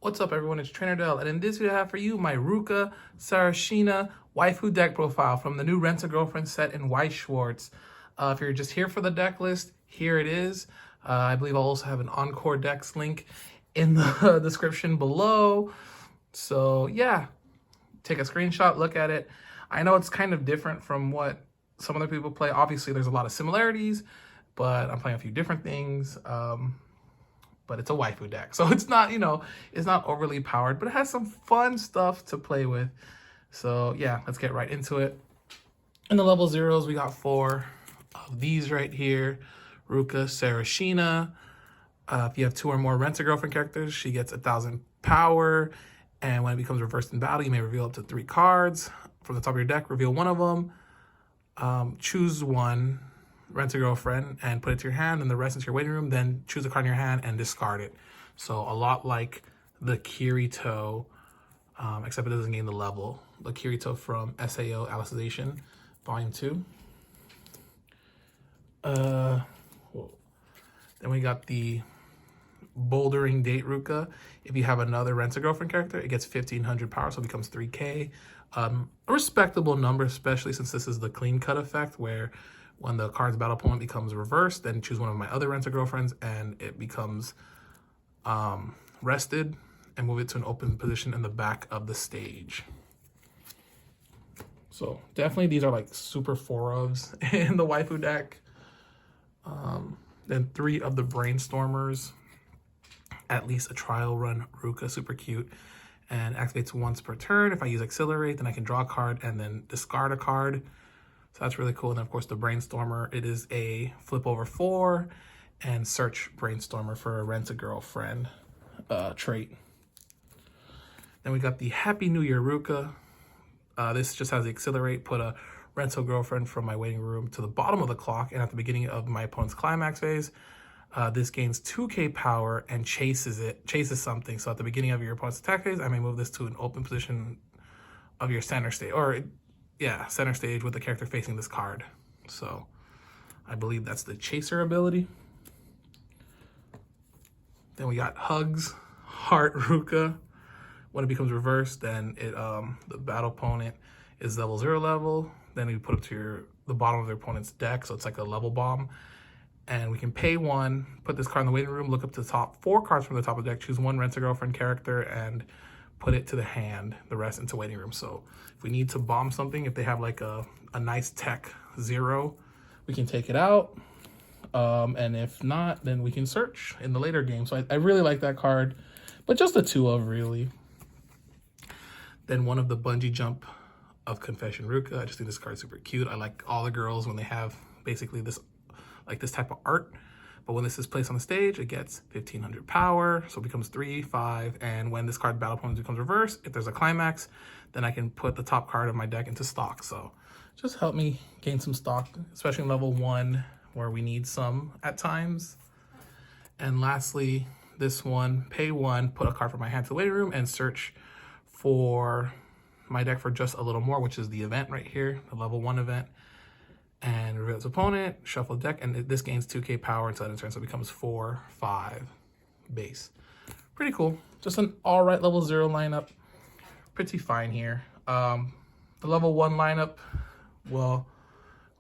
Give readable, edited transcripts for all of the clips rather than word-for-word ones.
What's up, everyone? It's Trainer Dell, and in this video I have for you my Ruka Sarashina waifu deck profile from the new Rent-A-Girlfriend set in Weiss Schwarz. If you're just here for the deck list, here it is. I believe I'll also have an Encore Decks link in the description below. So yeah, take a screenshot, look at it. I know it's kind of different from what some other people play. Obviously, there's a lot of similarities, but I'm playing a few different things. But it's a waifu deck. So it's not, it's not overly powered, but it has some fun stuff to play with. So yeah, let's get right into it. In the level zeros, we got 4 of these right here. Ruka Sarashina. If you have 2 or more Rent-A-Girlfriend characters, she gets 1,000 power. And when it becomes reversed in battle, you may reveal up to 3 cards. From the top of your deck, reveal one of them. Choose one Rent-A-Girlfriend and put it to your hand, and the rest into your waiting room. Then choose a card in your hand and discard it. So a lot like the Kirito, except it doesn't gain the level. The Kirito from SAO Alicization Volume 2. Then we got the Bouldering Date Ruka. If you have another Rent-A-Girlfriend character, it gets 1,500 power, so it becomes 3K. A respectable number, especially since this is the clean cut effect, where when the card's battle point becomes reversed, then choose one of my other Rent-A-Girlfriends and it becomes rested, and move it to an open position in the back of the stage. So definitely these are like super 4-ofs in the waifu deck. Then 3 of the Brainstormers, at least a trial run Ruka, super cute, and activates once per turn. If I use Accelerate, then I can draw a card and then discard a card. So that's really cool. And then of course the Brainstormer, it is a flip over 4 and search Brainstormer for a Rent-A-Girlfriend trait. Then we got the Happy New Year Ruka. This just has the Accelerate, put a Rent-A-Girlfriend from my waiting room to the bottom of the clock and at the beginning of my opponent's climax phase. This gains 2k power and chases something. So at the beginning of your opponent's attack phase, I may move this to an open position of your center stage, center stage with the character facing this card. So I believe that's the chaser ability. Then we got Hugs Heart Ruka. When it becomes reversed, then it the battle opponent is level 0 level. Then we put it to the bottom of their opponent's deck, so it's like a level bomb. And we can pay 1, put this card in the waiting room, look up to the top 4 cards from the top of the deck, choose one Rent-A-Girlfriend character, and put it to the hand, the rest into waiting room. So if we need to bomb something, if they have like a nice tech 0, we can take it out. And if not, then we can search in the later game. So I really like that card, but just a 2 of really. Then one of the Bungee Jump of Confession Ruka. I just think this card's super cute. I like all the girls when they have basically this type of art. But when this is placed on the stage, it gets 1,500 power, so it becomes 3, 5, and when this card battle opponent becomes reversed, if there's a climax, then I can put the top card of my deck into stock. So just help me gain some stock, especially in level 1, where we need some at times. And lastly, this one, pay 1, put a card from my hand to the waiting room, and search for my deck for just a little more, which is the event right here, the level 1 event. And reveal its opponent, shuffle the deck, and this gains 2k power until end of turn, so it becomes 4, 5 base. Pretty cool. Just an all right level 0 lineup. Pretty fine here. The level 1 lineup, well,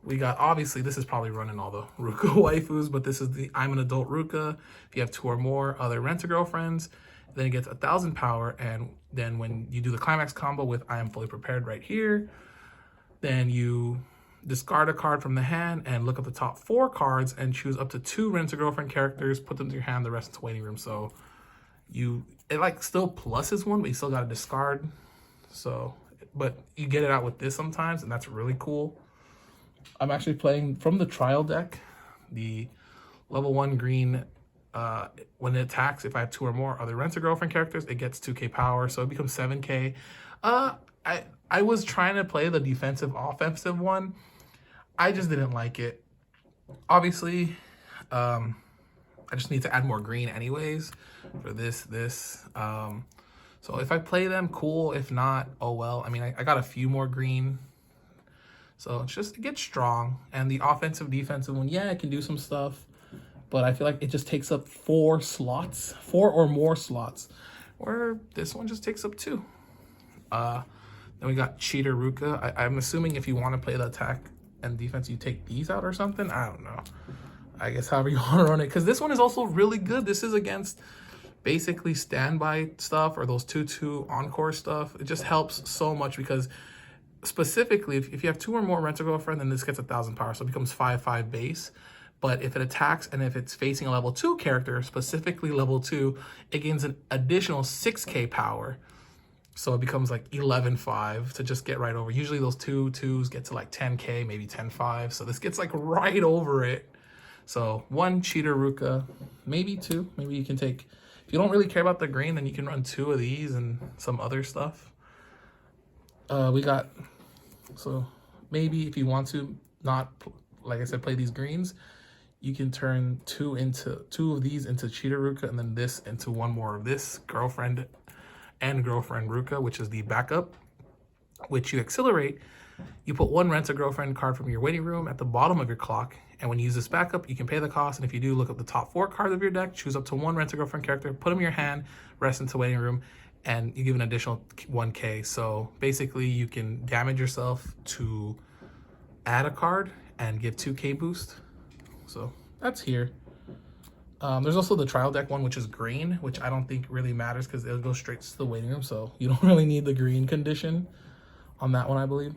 we got, obviously, this is probably running all the Ruka waifus, but this is the I'm an Adult Ruka. If you have 2 or more other Rent-A-Girlfriends, then it gets 1,000 power, and then when you do the climax combo with I am fully prepared right here, then you discard a card from the hand and look up the top 4 cards and choose up to 2 Rent-A-Girlfriend characters, put them to your hand, the rest into waiting room. So it like still pluses 1, but you still got to discard. So, but you get it out with this sometimes, and that's really cool. I'm actually playing from the trial deck, the level 1 green. When it attacks, if I have 2 or more other Rent-A-Girlfriend characters, it gets 2k power, so it becomes 7k. I was trying to play the defensive offensive one. I just didn't like it. Obviously, I just need to add more green anyways for this. So if I play them, cool. If not, oh well. I mean, I got a few more green. So it gets strong. And the offensive defensive one, yeah, it can do some stuff. but I feel like it just takes up 4 or more slots or this one just takes up 2. Then we got Cheater Ruka. I'm assuming if you want to play the attack and defense, you take these out or something. I don't know. I guess however you want to run it, because this one is also really good. This is against basically standby stuff or those 2/2 encore stuff. It just helps so much because specifically if you have 2 or more Rent-A-Girlfriend, then this gets 1,000 power, so it becomes 5/5 base. But if it attacks and if it's facing a level 2 character, specifically level 2, it gains an additional 6k power. So it becomes like 11/5 to just get right over. Usually those 2/2s get to like 10k, maybe 10/5. So this gets like right over it. So 1 Cheater Ruka, maybe 2. Maybe you can take, if you don't really care about the green, then you can run 2 of these and some other stuff. We got, so maybe if you want to not, like I said, play these greens, you can turn 2 of these into Cheater Ruka, and then this into 1 more of this Girlfriend and Girlfriend Ruka, which is the backup, which you accelerate. You put 1 Rent-A-Girlfriend card from your waiting room at the bottom of your clock, and when you use this backup, you can pay the cost, and if you do, look up the top 4 cards of your deck, choose up to 1 Rent-A-Girlfriend character, put them in your hand, rest into waiting room, and you give an additional 1k. So basically, you can damage yourself to add a card and give 2k boost. So that's here. There's also the trial deck one, which is green, which I don't think really matters because it'll go straight to the waiting room. So you don't really need the green condition on that one, I believe.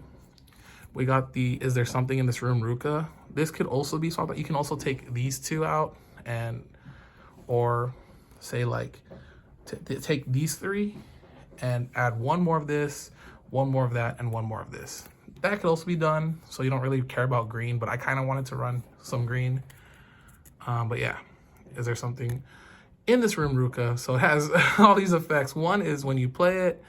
We got the Is There Something in This Room Ruka. This could also be swapped out. You can also take these 2 out and, or say like, take these 3 and add 1 more of this, 1 more of that, and 1 more of this. That could also be done, so you don't really care about green, but I kind of wanted to run some green. But yeah, Is There Something in This Room Ruka? So it has all these effects. One is when you play it,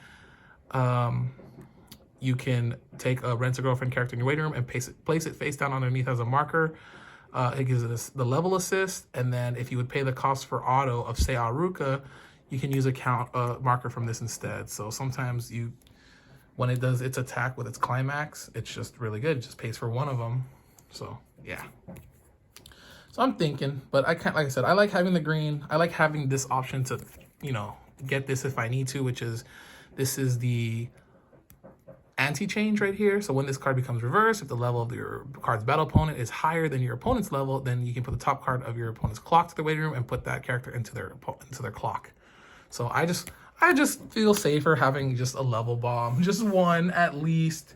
you can take a Rent-A-Girlfriend character in your waiting room and place it face down underneath as a marker. It gives it the level assist, and then if you would pay the cost for auto of, say, Ruka, you can use a marker from this instead. So sometimes when it does its attack with its climax, it's just really good. It just pays for 1 of them. So yeah. So I'm thinking, but I can't, like I said, I like having the green. I like having this option to, get this if I need to, which is, this is the anti-change right here. So when this card becomes reversed, if the level of your card's battle opponent is higher than your opponent's level, then you can put the top card of your opponent's clock to the waiting room and put that character into their clock. So I just feel safer having just a level bomb, just 1 at least.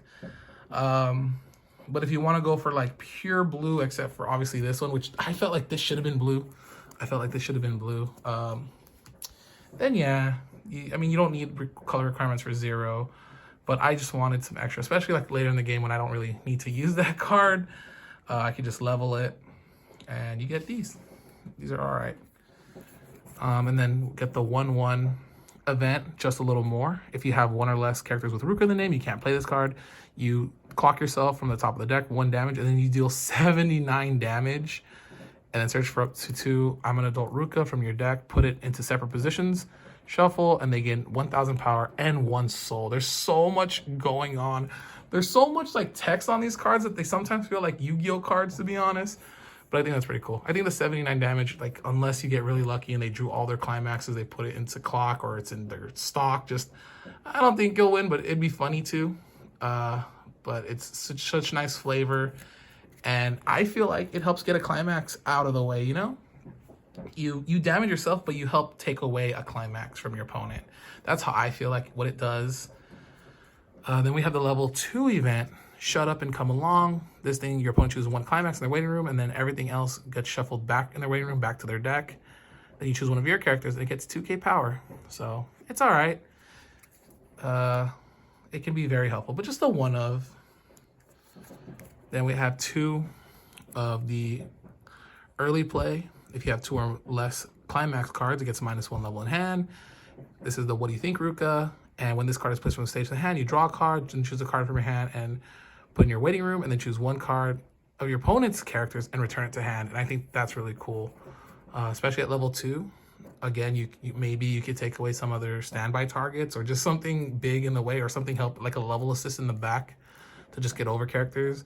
But if you want to go for like pure blue, except for obviously this one, which I felt like this should have been blue. Then yeah, you don't need color requirements for 0, but I just wanted some extra, especially like later in the game when I don't really need to use that card. I could just level it, and you get these. These are all right. And then get the 1/1 event, just a little more. If you have 1 or less characters with Ruka in the name, you can't play this card. You clock yourself from the top of the deck, 1 damage, and then you deal 79 damage. And then search for up to 2 I'm an Adult Ruka from your deck, put it into separate positions, shuffle, and they gain 1,000 power and 1 soul. There's so much going on. There's so much like text on these cards that they sometimes feel like Yu-Gi-Oh cards, to be honest. But I think that's pretty cool. I think the 79 damage, like, unless you get really lucky and they drew all their climaxes, they put it into clock or it's in their stock, I don't think you'll win, but it'd be funny too. But it's such nice flavor. And I feel like it helps get a climax out of the way, You damage yourself, but you help take away a climax from your opponent. That's how I feel like what it does. Then we have the level 2 event, Shut Up and Come Along. This thing, your opponent chooses 1 climax in their waiting room, and then everything else gets shuffled back in their waiting room, back to their deck. Then you choose 1 of your characters, and it gets 2k power. So it's all right. It can be very helpful, but just the 1 of. Then we have 2 of the early play. If you have 2 or less climax cards, it gets -1 level in hand. This is the What Do You Think Ruka. And when this card is placed from the stage to the hand, you draw a card and choose a card from your hand and put in your waiting room, and then choose 1 card of your opponent's characters and return it to hand. And I think that's really cool, especially at level 2. Again, maybe you could take away some other standby targets or just something big in the way, or something help like a level assist in the back to just get over characters.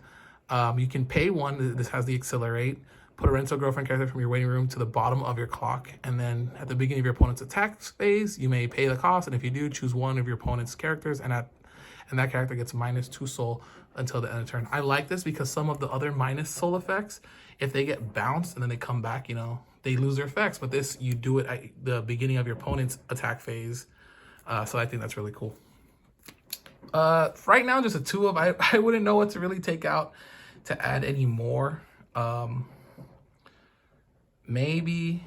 You can pay 1. This has the accelerate, put a rental girlfriend character from your waiting room to the bottom of your clock, and then at the beginning of your opponent's attack phase, you may pay the cost, and if you do, choose one of your opponent's characters, and that character gets -2 soul until the end of the turn. I like this because some of the other minus soul effects, if they get bounced and then they come back, you know, they lose their effects. But this, you do it at the beginning of your opponent's attack phase. So I think that's really cool. Right now, just a 2 of. I wouldn't know what to really take out to add any more. Maybe,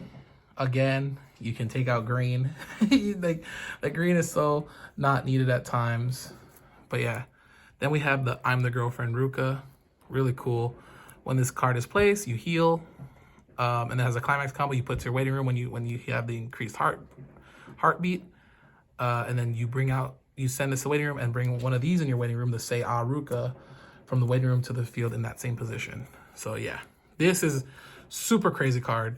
again, you can take out green. Like green is so not needed at times. But yeah, then we have the I'm the Girlfriend Ruka. Really cool. When this card is placed, you heal. And it has a climax combo you put to your waiting room when you have the increased heartbeat. And then you send this to the waiting room and bring one of these in your waiting room to say Ruka from the waiting room to the field in that same position. So yeah, this is super crazy card.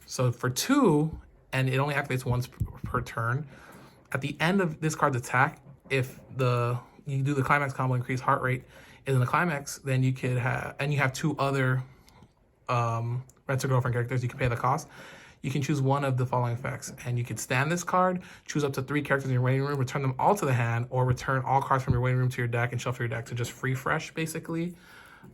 So for 2, and it only activates once per turn. At the end of this card's attack, if you do the climax combo, increase heart rate is in the climax, then you could have, and you have 2 other rental girlfriend characters, you can pay the cost. You can choose one of the following effects, and you could stand this card, choose up to 3 characters in your waiting room, return them all to the hand, or return all cards from your waiting room to your deck and shuffle your deck to just free fresh, basically.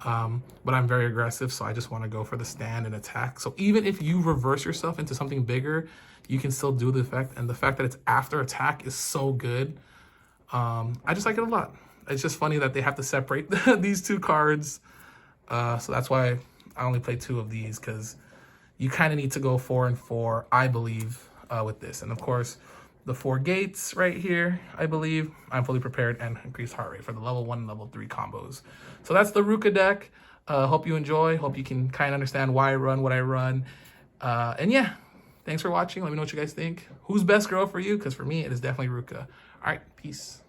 But I'm very aggressive, so I just want to go for the stand and attack. So even if you reverse yourself into something bigger, you can still do the effect, and the fact that it's after attack is so good. I just like it a lot. It's just funny that they have to separate these 2 cards. So that's why I only play 2 of these, because you kind of need to go 4 and 4, I believe, with this. And of course, the 4 gates right here, I believe, I'm fully prepared and increased heart rate for the level 1 and level 3 combos. So that's the Ruka deck. Hope you enjoy. Hope you can kind of understand why I run what I run. And yeah, thanks for watching. Let me know what you guys think. Who's best girl for you? Because for me, it is definitely Ruka. All right, peace.